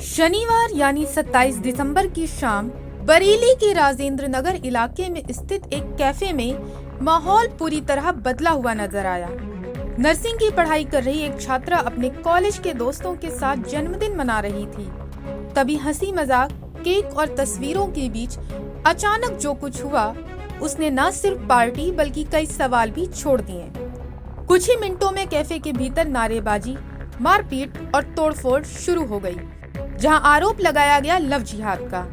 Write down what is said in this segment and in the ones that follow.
शनिवार यानी 27 दिसंबर की शाम बरेली के राजेंद्र नगर इलाके में स्थित एक कैफे में माहौल पूरी तरह बदला हुआ नजर आया। नर्सिंग की पढ़ाई कर रही एक छात्रा अपने कॉलेज के दोस्तों के साथ जन्मदिन मना रही थी। तभी हंसी मजाक, केक और तस्वीरों के बीच अचानक जो कुछ हुआ उसने न सिर्फ पार्टी बल्कि कई सवाल भी छोड़ दिए। कुछ ही मिनटों में कैफे के भीतर नारेबाजी, मारपीट और तोड़फोड़ शुरू हो गई, जहां आरोप लगाया गया लव जिहाद का।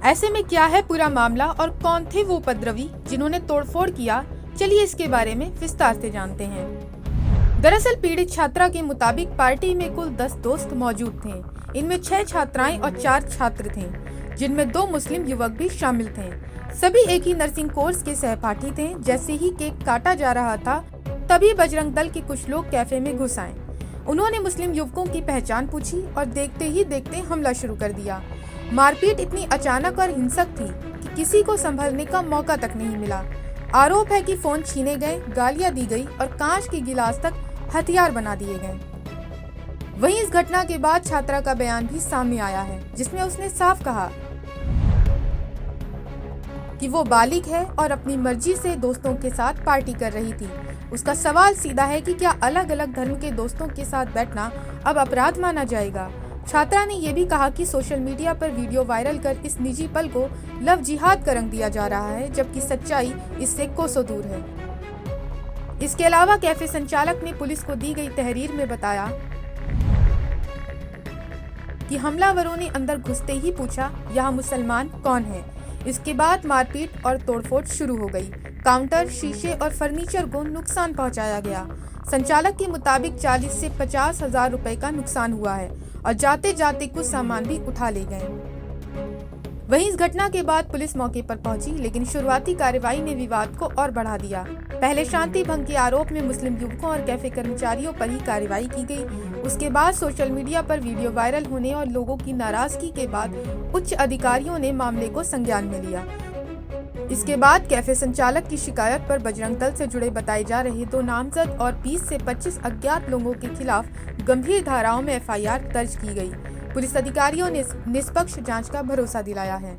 ऐसे में क्या है पूरा मामला और कौन थे वो उपद्रवी जिन्होंने तोड़फोड़ किया, चलिए इसके बारे में विस्तार से जानते हैं। दरअसल पीड़ित छात्रा के मुताबिक पार्टी में कुल 10 दोस्त मौजूद थे। इनमें 6 छात्राएं और 4 छात्र थे, जिनमें 2 मुस्लिम युवक भी शामिल थे। सभी एक ही नर्सिंग कोर्स के सहपाठी थे। जैसे ही केक काटा जा रहा था तभी बजरंग दल के कुछ लोग कैफे में घुस आए। उन्होंने मुस्लिम युवकों की पहचान पूछी और देखते ही देखते हमला शुरू कर दिया। मारपीट इतनी अचानक और हिंसक थी कि किसी को संभलने का मौका तक नहीं मिला। आरोप है कि फोन छीने गए, गालियां दी गई और कांच के गिलास तक हथियार बना दिए गए। वहीं इस घटना के बाद छात्रा का बयान भी सामने आया है, जिसमें उसने साफ कहा कि वो बालिग है और अपनी मर्जी से दोस्तों के साथ पार्टी कर रही थी। उसका सवाल सीधा है कि क्या अलग अलग धर्म के दोस्तों के साथ बैठना अब अपराध माना जाएगा। छात्रा ने यह भी कहा कि सोशल मीडिया पर वीडियो वायरल कर इस निजी पल को लव जिहाद का रंग दिया जा रहा है, जबकि सच्चाई इससे कोसों दूर है। इसके अलावा कैफे संचालक ने पुलिस को दी गई तहरीर में बताया कि हमलावरों ने अंदर घुसते ही पूछा, यहाँ मुसलमान कौन है। इसके बाद मारपीट और तोड़फोड़ शुरू हो गई। काउंटर, शीशे और फर्नीचर को नुकसान पहुंचाया गया। संचालक के मुताबिक 40 से 50 हजार रुपए का नुकसान हुआ है और जाते जाते कुछ सामान भी उठा ले गए। वहीं इस घटना के बाद पुलिस मौके पर पहुंची, लेकिन शुरुआती कार्रवाई ने विवाद को और बढ़ा दिया। पहले शांति भंग के आरोप में मुस्लिम युवकों और कैफे कर्मचारियों पर ही कार्रवाई की गई। उसके बाद सोशल मीडिया पर वीडियो वायरल होने और लोगों की नाराजगी के बाद उच्च अधिकारियों ने मामले को संज्ञान में लिया। इसके बाद कैफे संचालक की शिकायत पर बजरंग दल से जुड़े बताए जा रहे 2 नामजद और 20 से 25 अज्ञात लोगों के खिलाफ गंभीर धाराओं में FIR दर्ज की गई। पुलिस अधिकारियों ने निष्पक्ष जांच का भरोसा दिलाया है।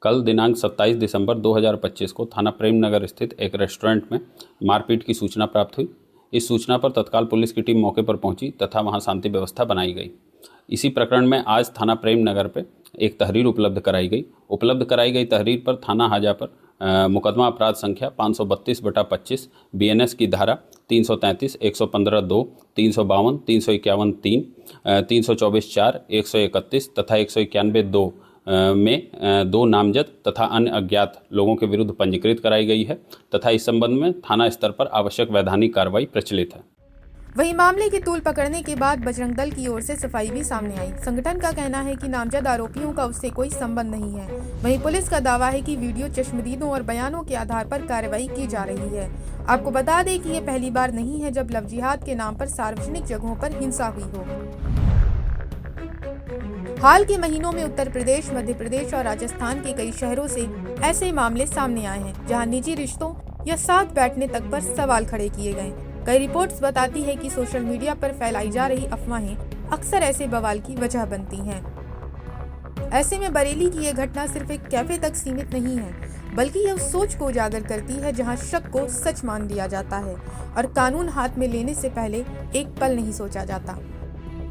कल दिनांक 27 दिसंबर 2025 को थाना प्रेम नगर स्थित एक रेस्टोरेंट में मारपीट की सूचना प्राप्त हुई। इस सूचना पर तत्काल पुलिस की टीम मौके पर पहुंची तथा वहां शांति व्यवस्था बनाई गई। इसी प्रकरण में आज थाना प्रेम नगर पे एक तहरीर उपलब्ध कराई गई। तहरीर पर थाना हाजा पर मुकदमा अपराध संख्या 532/25 BNS की धारा 333, 115(2), 352, 351(3), 324(4), 131 तथा 191(2) में 2 नामजद तथा अन्य अज्ञात लोगों के विरुद्ध पंजीकृत कराई गई है तथा इस संबंध में थाना स्तर पर आवश्यक वैधानिक कार्रवाई प्रचलित है। वहीं मामले की तूल पकड़ने के बाद बजरंग दल की ओर से सफाई भी सामने आई। संगठन का कहना है कि नामजद आरोपियों का उससे कोई संबंध नहीं है। वहीं पुलिस का दावा है कि वीडियो, चश्मदीदों और बयानों के आधार पर कार्रवाई की जा रही है। आपको बता दें कि ये पहली बार नहीं है जब लव जिहाद के नाम पर सार्वजनिक जगहों पर हिंसा हुई हो। हाल के महीनों में उत्तर प्रदेश, मध्य प्रदेश और राजस्थान के कई शहरों से ऐसे मामले सामने आए हैं, जहां निजी रिश्तों या साथ बैठने तक पर सवाल खड़े किए गए। कई रिपोर्ट्स बताती है कि सोशल मीडिया पर फैलाई जा रही अफवाहें अक्सर ऐसे बवाल की वजह बनती हैं। ऐसे में बरेली की यह घटना सिर्फ एक कैफे तक सीमित नहीं है, बल्कि यह उस सोच को उजागर करती है जहां शक को सच मान लिया जाता है और कानून हाथ में लेने से पहले एक पल नहीं सोचा जाता।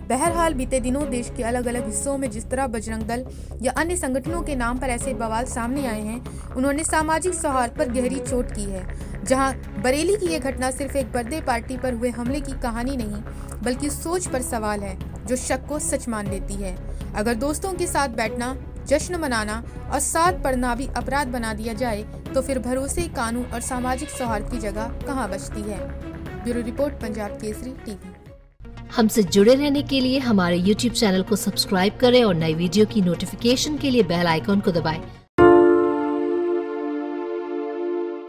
बहरहाल बीते दिनों देश के अलग अलग हिस्सों में जिस तरह बजरंग दल या अन्य संगठनों के नाम पर ऐसे बवाल सामने आए हैं, उन्होंने सामाजिक सौहार्द पर गहरी चोट की है। जहां बरेली की यह घटना सिर्फ एक बर्थडे पार्टी पर हुए हमले की कहानी नहीं, बल्कि सोच पर सवाल है जो शक को सच मान लेती है। अगर दोस्तों के साथ बैठना, जश्न मनाना और साथ पढ़ना भी अपराध बना दिया जाए तो फिर भरोसे, कानून और सामाजिक सौहार्द की जगह कहां बचती है। Bureau report, Punjab Kesari TV. हमसे जुड़े रहने के लिए हमारे YouTube चैनल को सब्सक्राइब करें और नई वीडियो की नोटिफिकेशन के लिए बेल आइकॉन को दबाएं।